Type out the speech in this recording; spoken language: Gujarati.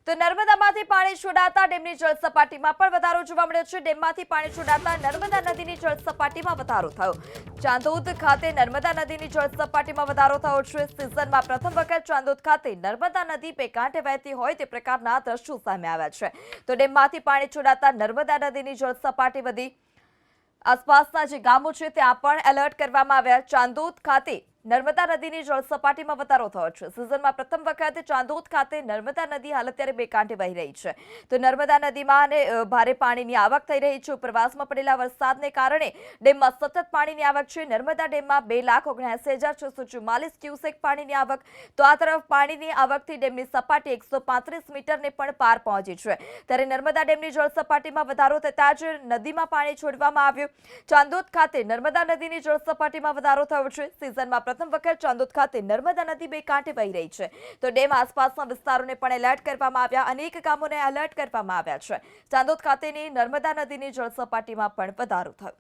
તો નર્મદામાંથી પાણી છોડાતા ડેમની જળસપાટીમાં પણ વધારો જોવા મળ્યો છે। ડેમમાંથી પાણી છોડાતા નર્મદા નદીની જળસપાટીમાં વધારો થયો। ચાંદોદ ખાતે નર્મદા નદીની જળસપાટીમાં વધારો થયો છે। સિઝનમાં પ્રથમ વખત ચાંદોદ ખાતે નર્મદા નદી બે કાંઠે વહેતી હોય તે પ્રકારના દ્રશ્યો સામે આવ્યા છે। તો ડેમમાંથી પાણી છોડાતા નર્મદા નદીની જળસપાટી વધી। આસપાસના જે ગામો છે ત્યાં પણ એલર્ટ કરવામાં આવ્યા। ચાંદોદ ખાતે નર્મદા નદીની જળસપાટીમાં વધારો થયો છે। સિઝનમાં પ્રથમ વખત ચાંદોદ ખાતે નર્મદા નદી હાલ અત્યારે બે કાંઠે વહી રહી છે। તો નર્મદા નદીમાં ભારે પાણીની આવક થઈ રહી છે। ઉપરવાસમાં પડેલા વરસાદને કારણે ડેમમાં સતત પાણીની આવક છે। નર્મદા ડેમમાં 2,79,644 ક્યુસેક પાણીની આવક। તો આ તરફ પાણીની આવકથી ડેમની સપાટી 135 મીટરને પણ પાર પહોંચી છે। ત્યારે નર્મદા ડેમની જળસપાટીમાં વધારો થતાં જ નદીમાં પાણી છોડવામાં આવ્યું। ચાંદોદ ખાતે નર્મદા નદીની જળસપાટીમાં વધારો થયો છે। સિઝનમાં પ્રથમ વખત ચાંદોદ ખાતે નર્મદા નદી બે કાંઠે વહી રહી છે। તો ડેમ આસપાસના વિસ્તારોને પણ એલર્ટ કરવામાં આવ્યા। અનેક ગામોને એલર્ટ કરવામાં આવ્યા છે। ચાંદોદ ખાતેની નર્મદા નદીની જળસપાટીમાં પણ વધારો થયો।